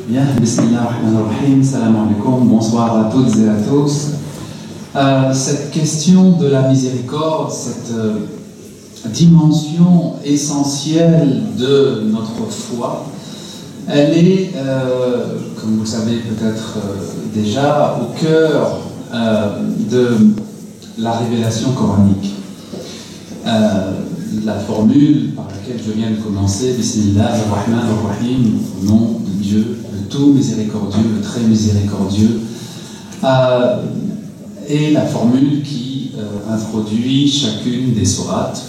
Bien, bismillahirrahmanirrahim, salam alaikum, bonsoir à toutes et à tous. Cette question de la miséricorde, cette dimension essentielle de notre foi, elle est, comme vous le savez peut-être déjà, au cœur de la révélation coranique. La formule par laquelle je viens de commencer, Bismillahirrahmanirrahim, au nom de Dieu, le tout miséricordieux, le très miséricordieux, est la formule qui introduit chacune des sourates,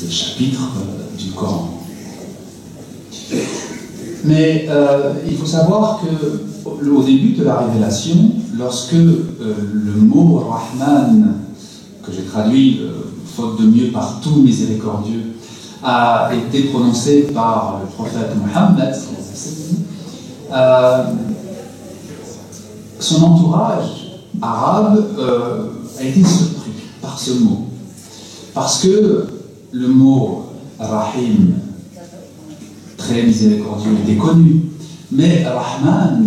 des chapitres du Coran. Mais il faut savoir qu'au début de la révélation, lorsque le mot Rahman, que j'ai traduit faute de mieux par tout miséricordieux, a été prononcé par le prophète Mohammed, son entourage arabe a été surpris par ce mot. Parce que le mot Rahim, très miséricordieux, était connu. Mais Rahman,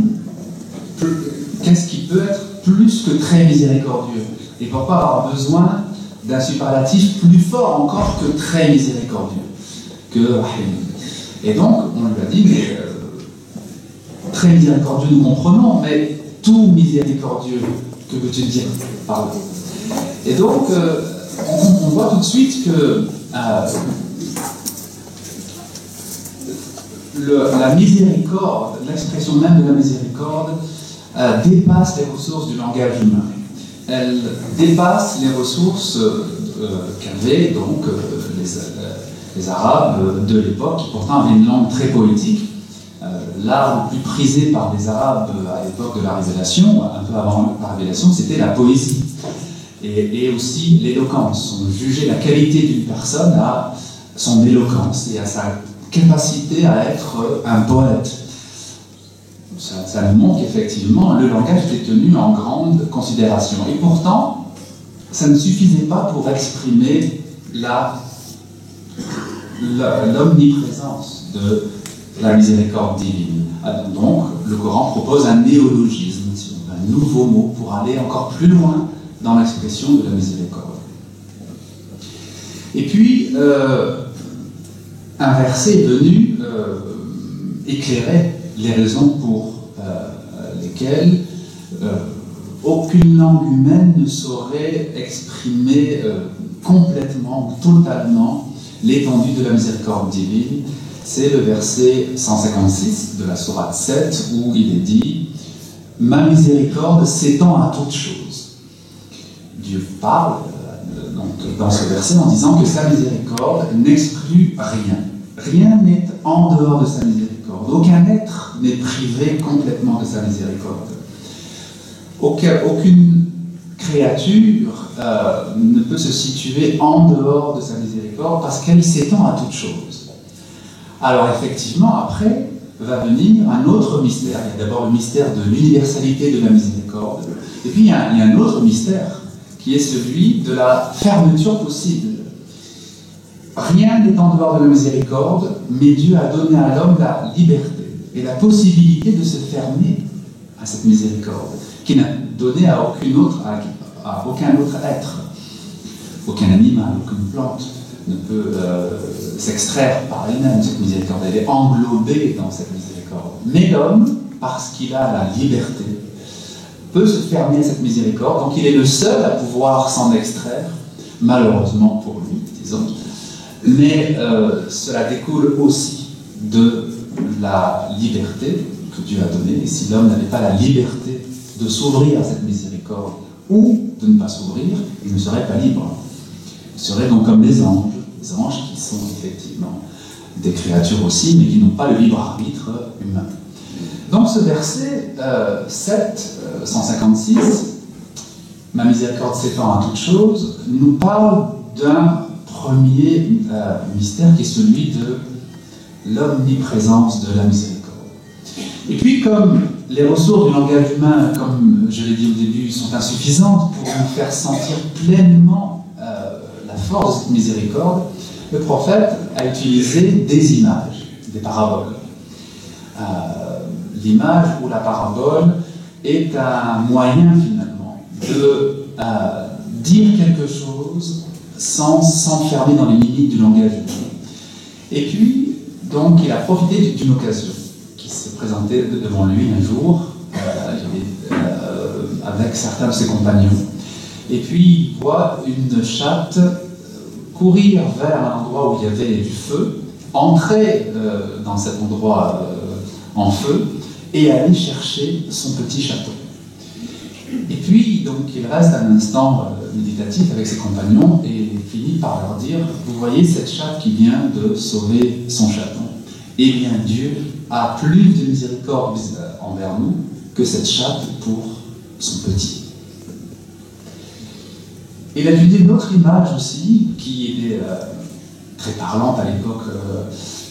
qu'est-ce qui peut être plus que très miséricordieux? Et pourquoi avoir besoin d'un superlatif plus fort encore que très miséricordieux, que Rahim? Et donc, on lui a dit, mais très miséricordieux, nous comprenons, mais tout miséricordieux, que veux-tu dire par là? Et donc, on voit tout de suite que la miséricorde, l'expression même de la miséricorde, dépasse les ressources du langage humain. Elle dépasse les ressources qu'avaient donc les Arabes de l'époque, qui pourtant avaient une langue très poétique. L'art le plus prisé par les Arabes à l'époque de la Révélation, un peu avant la Révélation, c'était la poésie. Et aussi l'éloquence. On jugeait la qualité d'une personne à son éloquence et à sa capacité à être un poète. Ça nous montre qu'effectivement, le langage était tenu en grande considération. Et pourtant, ça ne suffisait pas pour exprimer l'omniprésence de la miséricorde divine. Donc, le Coran propose un néologisme, un nouveau mot pour aller encore plus loin dans l'expression de la miséricorde. Et puis, un verset est venu éclairer les raisons pour lesquelles aucune langue humaine ne saurait exprimer complètement, totalement l'étendue de la miséricorde divine. C'est le verset 156 de la sourate 7 où il est dit « Ma miséricorde s'étend à toutes choses ». Dieu parle donc, dans ce verset en disant que sa miséricorde n'exclut rien. Rien n'est en dehors de sa miséricorde. Aucun être n'est privé complètement de sa miséricorde. Aucune créature ne peut se situer en dehors de sa miséricorde parce qu'elle s'étend à toute chose. Alors effectivement, après, va venir un autre mystère. Il y a d'abord le mystère de l'universalité de la miséricorde. Et puis il y a un autre mystère qui est celui de la fermeture possible. Rien n'est en dehors de la miséricorde, mais Dieu a donné à l'homme la liberté et la possibilité de se fermer à cette miséricorde, qui n'a donné à aucun autre être. Aucun animal, aucune plante ne peut s'extraire par elle-même de cette miséricorde. Elle est englobée dans cette miséricorde. Mais l'homme, parce qu'il a la liberté, peut se fermer à cette miséricorde, donc il est le seul à pouvoir s'en extraire, malheureusement pour lui, disons. Mais cela découle aussi de la liberté que Dieu a donnée. Et si l'homme n'avait pas la liberté de s'ouvrir à cette miséricorde ou de ne pas s'ouvrir, il ne serait pas libre. Il serait donc comme les anges qui sont effectivement des créatures aussi, mais qui n'ont pas le libre arbitre humain. Donc ce verset 156, « Ma miséricorde s'étend à toute chose », nous parle d'un premier mystère qui est celui de l'omniprésence de la miséricorde. Et puis comme les ressources du langage humain, comme je l'ai dit au début, sont insuffisantes pour nous faire sentir pleinement la force de cette miséricorde, le prophète a utilisé des images, des paraboles. l'image ou la parabole est un moyen finalement de dire quelque chose sans s'enfermer dans les limites du langage humain. Et puis, donc, il a profité d'une occasion qui se présentait devant lui un jour avec certains de ses compagnons. Et puis, il voit une chatte courir vers un endroit où il y avait du feu, entrer dans cet endroit en feu et aller chercher son petit chapeau. Et puis, donc, il reste un instant méditatif avec ses compagnons et finit par leur dire « Vous voyez cette chatte qui vient de sauver son chaton. Eh bien, Dieu a plus de miséricorde envers nous que cette chatte pour son petit. » Il a utilisé une autre image aussi qui était très parlante à l'époque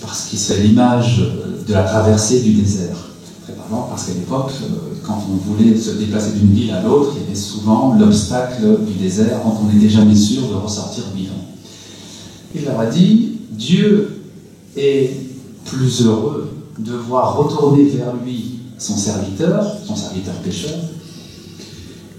parce que c'est l'image de la traversée du désert. Très parlante parce qu'à l'époque, quand on voulait se déplacer d'une ville à l'autre, il y avait souvent l'obstacle du désert quand on n'était jamais sûr de ressortir vivant. Il leur a dit, Dieu est plus heureux de voir retourner vers lui son serviteur pécheur,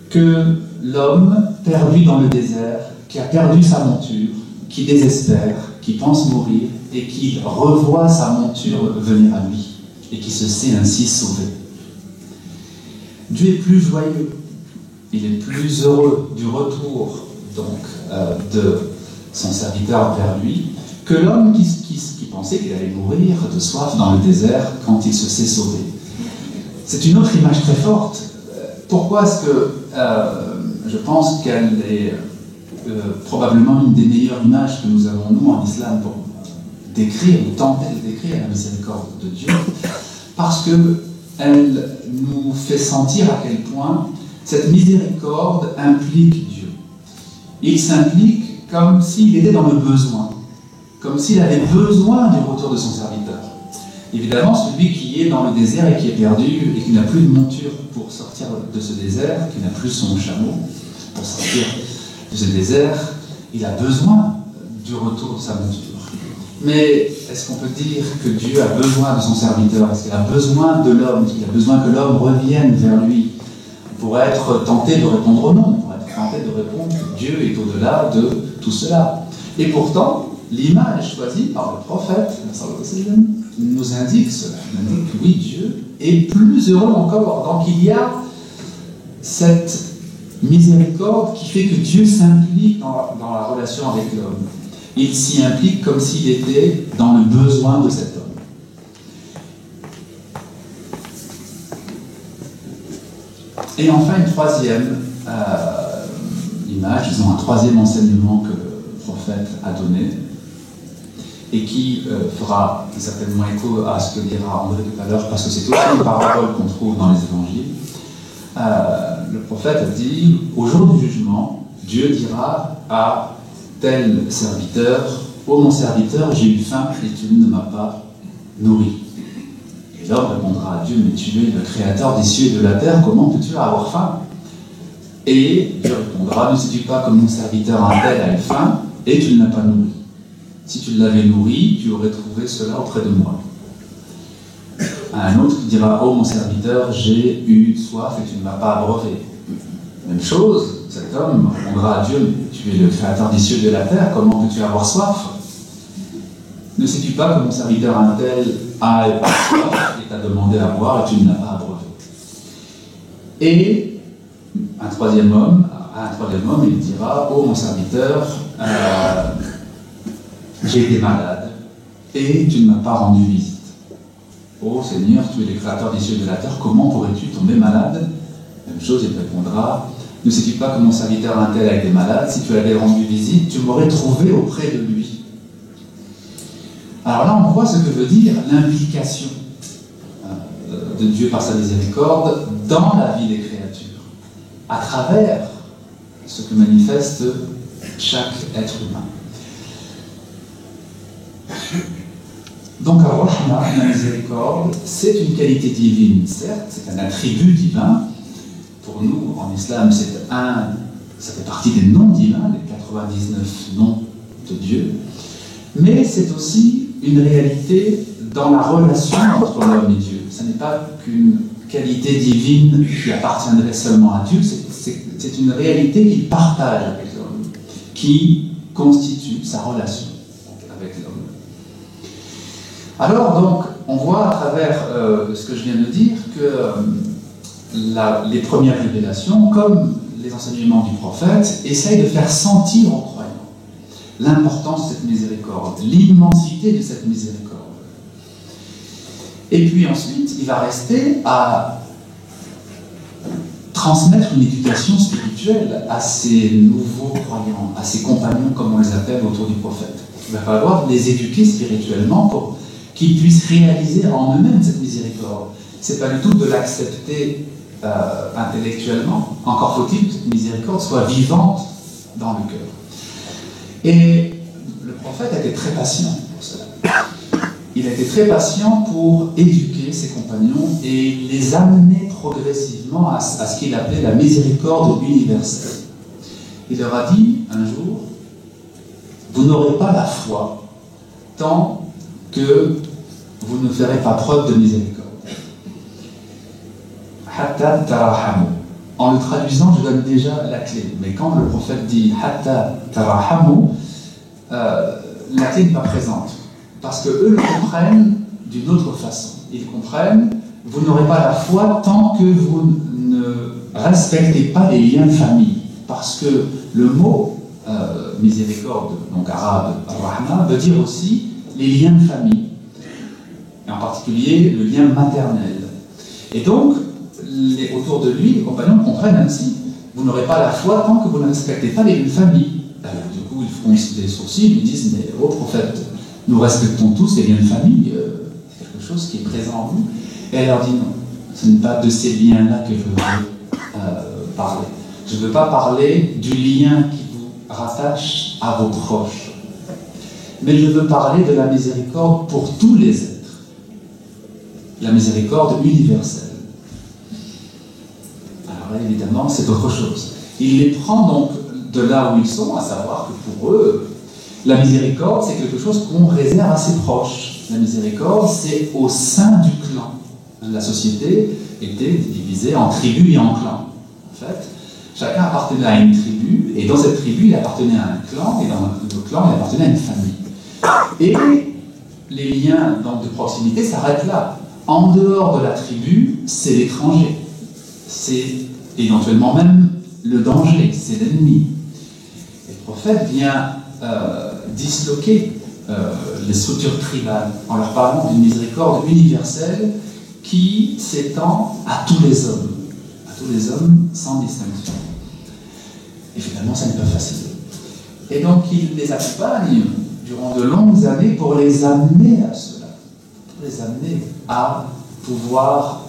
que l'homme perdu dans le désert, qui a perdu sa monture, qui désespère, qui pense mourir, et qui revoit sa monture venir à lui, et qui se sait ainsi sauvé. Dieu est plus joyeux, il est plus heureux du retour donc, de son serviteur vers lui, que l'homme qui pensait qu'il allait mourir de soif dans le désert quand il se sait sauvé. C'est une autre image très forte. Pourquoi est-ce que je pense qu'elle est probablement une des meilleures images que nous avons, nous, en islam, pour décrire, ou tenter de décrire la miséricorde de Dieu, parce qu'elle nous fait sentir à quel point cette miséricorde implique Dieu. Il s'implique comme s'il était dans le besoin, comme s'il avait besoin du retour de son serviteur. Évidemment, celui qui est dans le désert et qui est perdu et qui n'a plus de monture pour sortir de ce désert, qui n'a plus son chameau pour sortir de ce désert, il a besoin du retour de sa monture. Mais est-ce qu'on peut dire que Dieu a besoin de son serviteur? Est-ce qu'il a besoin de l'homme? Est-ce qu'il a besoin que l'homme revienne vers lui? On pourrait être tenté de répondre non. On pourrait être tenté de répondre que Dieu est au-delà de tout cela. Et pourtant, l'image choisie par le prophète nous indique cela. Il indique que oui, Dieu est plus heureux encore. Donc il y a cette miséricorde qui fait que Dieu s'implique dans la relation avec l'homme. Il s'y implique comme s'il était dans le besoin de cet homme. Et enfin, une troisième image, disons un troisième enseignement que le prophète a donné, et qui fera certainement écho à ce que dira André tout à l'heure, parce que c'est aussi une parabole qu'on trouve dans les évangiles. Le prophète dit, au jour du jugement, Dieu dira à tel serviteur, ô mon serviteur, j'ai eu faim et tu ne m'as pas nourri. Et l'homme répondra à Dieu, mais tu es le créateur des cieux et de la terre, comment peux-tu avoir faim? Et Dieu répondra, ne sais-tu pas comme mon serviteur un tel a eu faim et tu ne l'as pas nourri? Si tu l'avais nourri, tu aurais trouvé cela auprès de moi. Un autre qui dira, ô mon serviteur, j'ai eu soif et tu ne m'as pas abreuvé. Même chose, cet homme répondra à Dieu, tu es le créateur des cieux et de la terre, comment peux-tu avoir soif? Ne sais-tu pas que mon serviteur un tel a soif et t'a demandé à boire et tu ne l'as pas abreuvé? Et un troisième homme, il dira, ô mon serviteur, j'ai été malade et tu ne m'as pas rendu visite. Ô Seigneur, tu es le créateur des cieux et de la terre, comment pourrais-tu tomber malade? Même chose, il répondra, ne sais-tu pas que mon serviteur un tel a été malade? Si tu l'avais rendu visite, tu m'aurais trouvé auprès de lui. Alors là, on voit ce que veut dire l'implication de Dieu par sa miséricorde dans la vie des créatures, à travers ce que manifeste chaque être humain. Donc, Ar-Rahma, la miséricorde, c'est une qualité divine, certes, c'est un attribut divin. Pour nous, en islam, ça fait partie des noms divins, des 99 noms de Dieu, mais c'est aussi une réalité dans la relation entre l'homme et Dieu. ce n'est pas qu'une qualité divine qui appartiendrait seulement à Dieu, c'est une réalité qu'il partage avec l'homme, qui constitue sa relation avec l'homme. Alors donc, on voit à travers ce que je viens de dire que les premières révélations, comme les enseignements du prophète, essayent de faire sentir aux croyants l'importance de cette miséricorde, l'immensité de cette miséricorde. Et puis ensuite, il va rester à transmettre une éducation spirituelle à ces nouveaux croyants, à ces compagnons, comme on les appelle, autour du prophète. Il va falloir les éduquer spirituellement pour qu'ils puissent réaliser en eux-mêmes cette miséricorde. Ce n'est pas du tout de l'accepter intellectuellement, encore faut-il que cette miséricorde soit vivante dans le cœur. Et le prophète a été très patient pour cela. Il a été très patient pour éduquer ses compagnons et les amener progressivement à ce qu'il appelait la miséricorde universelle. Il leur a dit un jour, vous n'aurez pas la foi tant que vous ne ferez pas preuve de miséricorde. Hatta tarahamu. En le traduisant, je donne déjà la clé. Mais quand le prophète dit Hatta tarahamu, la clé n'est pas présente. Parce qu'eux le comprennent d'une autre façon. Ils comprennent, vous n'aurez pas la foi tant que vous ne respectez pas les liens de famille. Parce que le mot miséricorde, donc arabe, rahma, veut dire aussi les liens de famille. Et en particulier le lien maternel. Et donc, autour de lui, les compagnons comprennent ainsi. Vous n'aurez pas la foi tant que vous ne respectez pas les liens de famille. Alors, du coup, ils froncent des sourcils, ils disent, mais ô prophète, nous respectons tous les liens de famille, c'est quelque chose qui est présent en vous. Et elle leur dit non, ce n'est pas de ces liens-là que je veux parler. Je ne veux pas parler du lien qui vous rattache à vos proches, mais je veux parler de la miséricorde pour tous les êtres, la miséricorde universelle. Alors là, évidemment, c'est autre chose. Il les prend donc de là où ils sont, à savoir que pour eux, la miséricorde, c'est quelque chose qu'on réserve à ses proches. La miséricorde, c'est au sein du clan. La société était divisée en tribus et en clans. En fait, chacun appartenait à une tribu, et dans cette tribu, il appartenait à un clan, et dans le clan, il appartenait à une famille. Et les liens donc, de proximité s'arrêtent là. En dehors de la tribu, c'est l'étranger. C'est éventuellement même le danger, c'est l'ennemi. Et le prophète vient disloquer les structures tribales en leur parlant d'une miséricorde universelle qui s'étend à tous les hommes sans distinction. Évidemment, ça n'est pas facile. Et donc, il les accompagne durant de longues années pour les amener à cela, pour les amener à pouvoir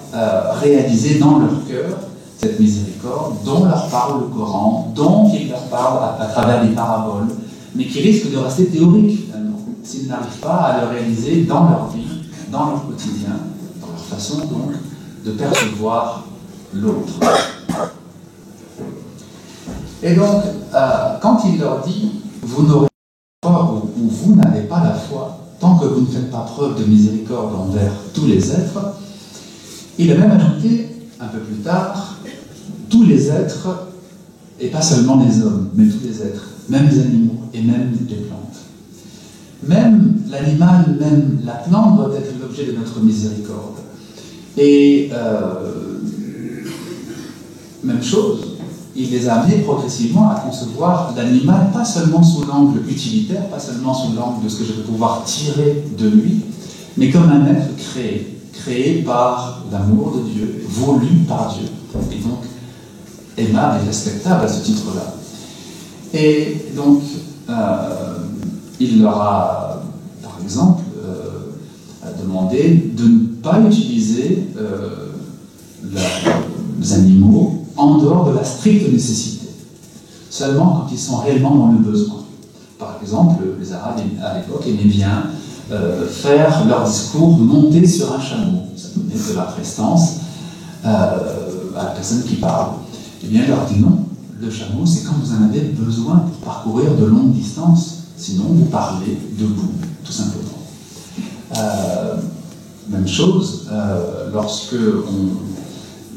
réaliser dans leur cœur cette miséricorde dont leur parle le Coran, dont il leur parle à travers les paraboles, mais qui risque de rester théorique finalement, s'ils n'arrivent pas à le réaliser dans leur vie, dans leur quotidien, dans leur façon donc de percevoir l'autre. Et donc, quand il leur dit « vous n'aurez pas la foi ou vous n'avez pas la foi tant que vous ne faites pas preuve de miséricorde envers tous les êtres », il a même ajouté un peu plus tard « tous les êtres, et pas seulement les hommes, mais tous les êtres, même les animaux et même les plantes. Même l'animal, même la plante doit être l'objet de notre miséricorde. » Et même chose, il les a amenés progressivement à concevoir l'animal pas seulement sous l'angle utilitaire, pas seulement sous l'angle de ce que je vais pouvoir tirer de lui, mais comme un être créé par l'amour de Dieu, voulu par Dieu, et donc aimable et respectable à ce titre-là. Et donc, il leur a, par exemple, demandé de ne pas utiliser les animaux en dehors de la stricte nécessité, seulement quand ils sont réellement dans le besoin. Par exemple, les Arabes à l'époque aimaient bien faire leur discours monter sur un chameau. Ça donnait de la prestance à la personne qui parle. Eh bien, il leur dit non, le chameau, c'est quand vous en avez besoin pour parcourir de longues distances, sinon vous parlez debout, tout simplement. Même chose lorsque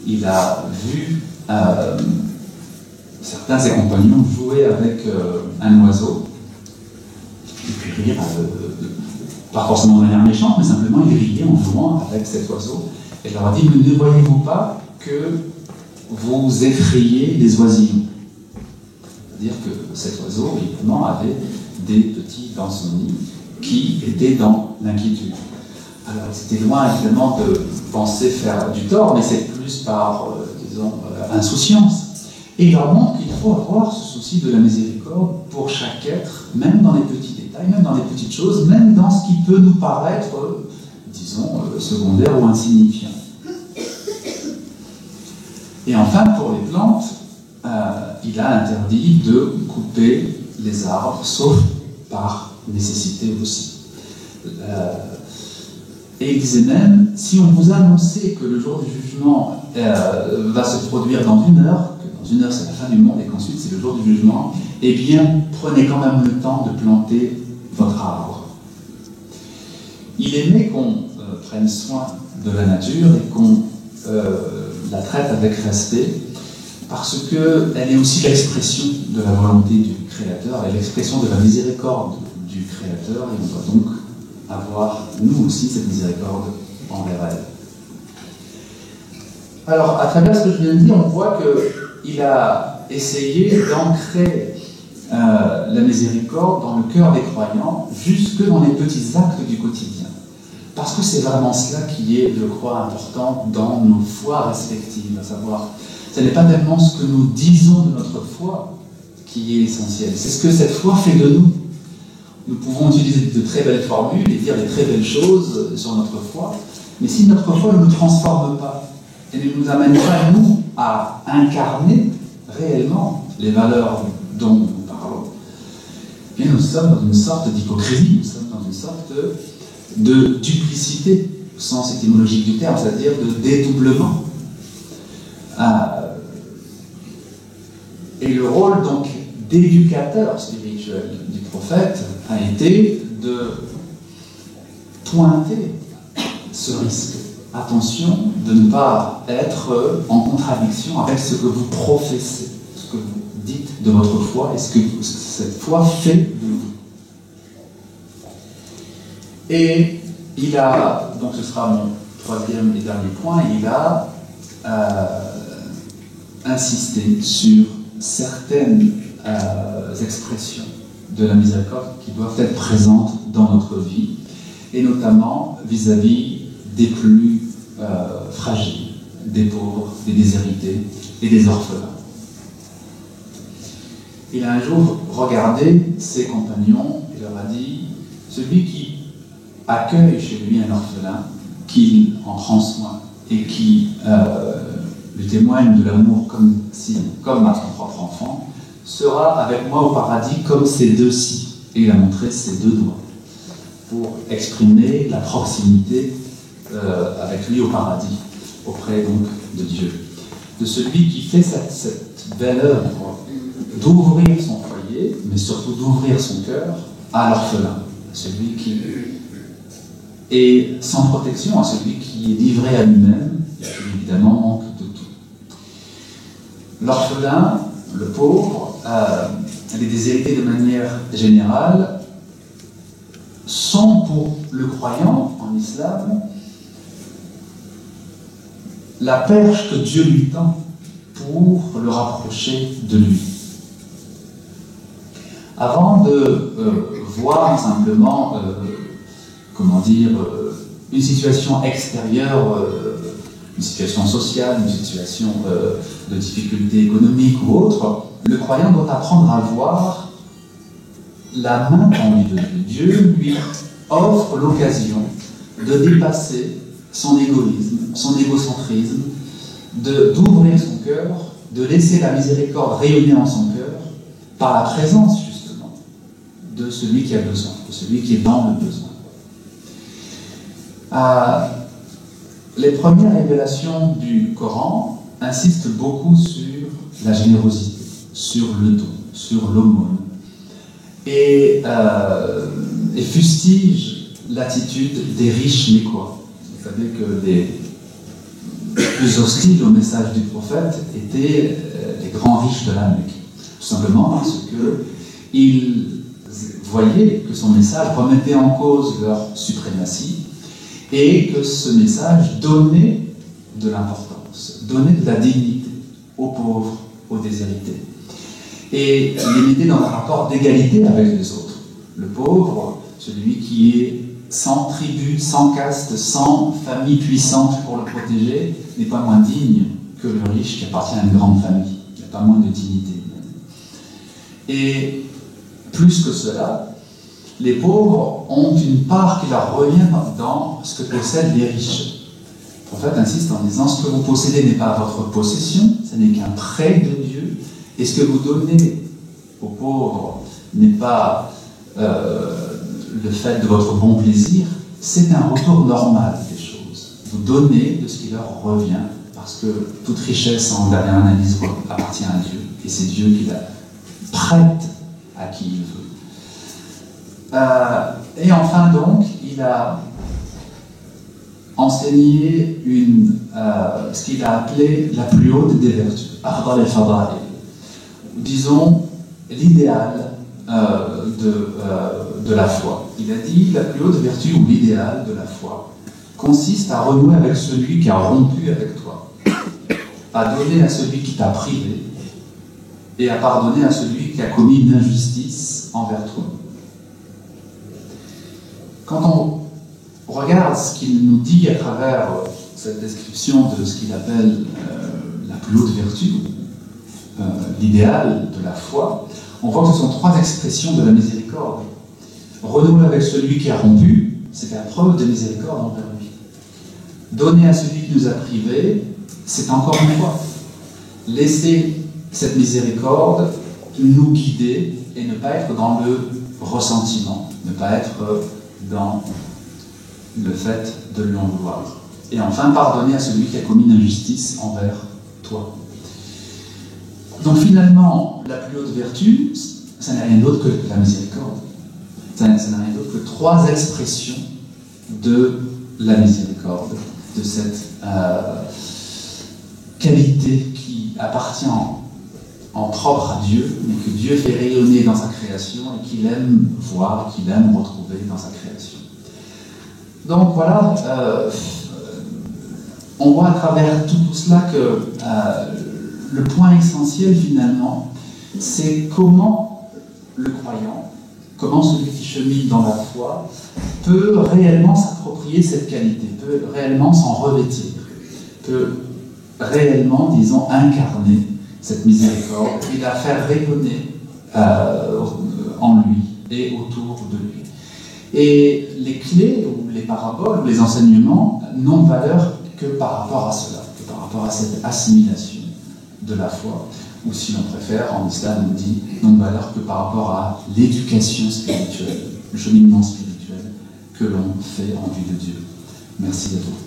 il a vu certains de ses compagnons jouer avec un oiseau, et puis rire, pas forcément de manière méchante, mais simplement il riait en jouant avec cet oiseau. Et il leur a dit, mais ne voyez-vous pas que vous effrayez les oisillons? C'est-à-dire que cet oiseau, évidemment, avait des petits dans son nid qui étaient dans l'inquiétude. Alors, c'était loin, évidemment, de penser faire du tort, mais c'est plus par, disons, insouciance. Et il leur montre qu'il faut avoir ce souci de la miséricorde pour chaque être, même dans les petits détails, même dans les petites choses, même dans ce qui peut nous paraître, disons, secondaire ou insignifiant. Et enfin, pour les plantes, il a interdit de couper les arbres, sauf par nécessité aussi. Et il disait même, si on vous annonçait que le jour du jugement va se produire dans 1 heure, que dans 1 heure c'est la fin du monde et qu'ensuite c'est le jour du jugement, eh bien, prenez quand même le temps de planter votre arbre. Il aimait qu'on prenne soin de la nature et qu'on la traite avec respect, parce qu'elle est aussi l'expression de la volonté du Créateur, elle est l'expression de la miséricorde du Créateur, et on doit donc avoir, nous aussi, cette miséricorde envers elle. Alors, à travers ce que je viens de dire, on voit qu'il a essayé d'ancrer la miséricorde dans le cœur des croyants, jusque dans les petits actes du quotidien. Parce que c'est vraiment cela qui est, je crois, important dans nos foi respectives, à savoir, ce n'est pas tellement ce que nous disons de notre foi qui est essentiel, c'est ce que cette foi fait de nous. Nous pouvons utiliser de très belles formules et dire de très belles choses sur notre foi, mais si notre foi ne nous transforme pas et ne nous amène pas, nous, à incarner réellement les valeurs dont nous parlons, eh bien nous sommes dans une sorte d'hypocrisie, nous sommes dans une sorte de duplicité, au sens étymologique du terme, c'est-à-dire de dédoublement. Et le rôle donc d'éducateur spirituel du prophète a été de pointer ce risque. Attention de ne pas être en contradiction avec ce que vous professez, ce que vous dites de votre foi et ce que cette foi fait de vous. Et il a, donc ce sera mon troisième et dernier point, il a insisté sur certaines expressions de la miséricorde qui doivent être présentes dans notre vie, et notamment vis-à-vis des plus fragiles, des pauvres, des déshérités et des orphelins. Il a un jour regardé ses compagnons et leur a dit, celui qui accueille chez lui un orphelin, qui en prend soin et qui lui témoigne de l'amour comme à son propre enfant, sera avec moi au paradis comme ces deux cils. Et il a montré ses deux doigts pour exprimer la proximité avec lui au paradis, auprès donc de Dieu. De celui qui fait cette belle œuvre d'ouvrir son foyer, mais surtout d'ouvrir son cœur à l'orphelin, celui qui est sans protection, à celui qui est livré à lui-même, et qui évidemment manque de tout. L'orphelin, le pauvre, les déshérités de manière générale, sont pour le croyant en islam la perche que Dieu lui tend pour le rapprocher de lui. Avant de voir simplement, une situation extérieure, une situation sociale, une situation de difficulté économique ou autre, le croyant doit apprendre à voir la main tendue de Dieu. Dieu lui offre l'occasion de dépasser son égoïsme, son égocentrisme, d'ouvrir son cœur, de laisser la miséricorde rayonner en son cœur par la présence justement de celui qui a besoin, de celui qui est dans le besoin. Les premières révélations du Coran insistent beaucoup sur la générosité, sur le don, sur l'aumône, et fustigent l'attitude des riches mécois, Vous savez que les plus hostiles au message du prophète étaient les grands riches de la Mecque. Tout simplement parce qu'ils voyaient que son message remettait en cause leur suprématie et que ce message donnait de l'importance, donnait de la dignité aux pauvres, aux déshérités. Et les mettait dans un rapport d'égalité avec les autres. Le pauvre, celui qui est sans tribu, sans caste, sans famille puissante pour le protéger, n'est pas moins digne que le riche qui appartient à une grande famille. Il n'y a pas moins de dignité. Et plus que cela, les pauvres ont une part qui leur revient dans ce que possèdent les riches. Le prophète insiste en disant: ce que vous possédez n'est pas votre possession, ce n'est qu'un prêt de Dieu, et ce que vous donnez aux pauvres n'est pas le fait de votre bon plaisir, c'est un retour normal des choses. Vous donnez de ce qui leur revient, parce que toute richesse, en dernière analyse, appartient à Dieu, et c'est Dieu qui la prête à qui il veut. Et enfin donc, il a enseigné ce qu'il a appelé la plus haute des vertus, Afdal al-Fadail, disons l'idéal de la foi. Il a dit: la plus haute vertu ou l'idéal de la foi consiste à renouer avec celui qui a rompu avec toi, à donner à celui qui t'a privé et à pardonner à celui qui a commis une injustice envers toi. Quand on regarde ce qu'il nous dit à travers cette description de ce qu'il appelle la plus haute vertu, l'idéal de la foi, on voit que ce sont trois expressions de la miséricorde. Renouer avec celui qui a rompu, c'est la preuve de miséricorde envers lui. Donner à celui qui nous a privés, c'est encore une fois laisser cette miséricorde nous guider et ne pas être dans le ressentiment, ne pas être dans le fait de lui en vouloir. Et enfin, pardonner à celui qui a commis une injustice envers toi. Donc finalement, la plus haute vertu, ça n'est rien d'autre que la miséricorde. Ça n'a rien d'autre que trois expressions de la miséricorde, de cette qualité qui appartient en propre à Dieu, mais que Dieu fait rayonner dans sa création et qu'il aime voir, qu'il aime retrouver dans sa création. Donc voilà, on voit à travers tout cela que le point essentiel finalement, c'est comment le croyant, comment celui qui chemine dans la foi, peut réellement s'approprier cette qualité, peut réellement s'en revêtir, peut réellement, disons, incarner cette miséricorde et la faire rayonner en lui et autour de lui. Et les clés, ou les paraboles, ou les enseignements n'ont valeur que par rapport à cela, que par rapport à cette assimilation de la foi, ou si l'on préfère, en islam on dit n'ont valeur que par rapport à l'éducation spirituelle, le cheminement spirituel que l'on fait en vue de Dieu. Merci à vous.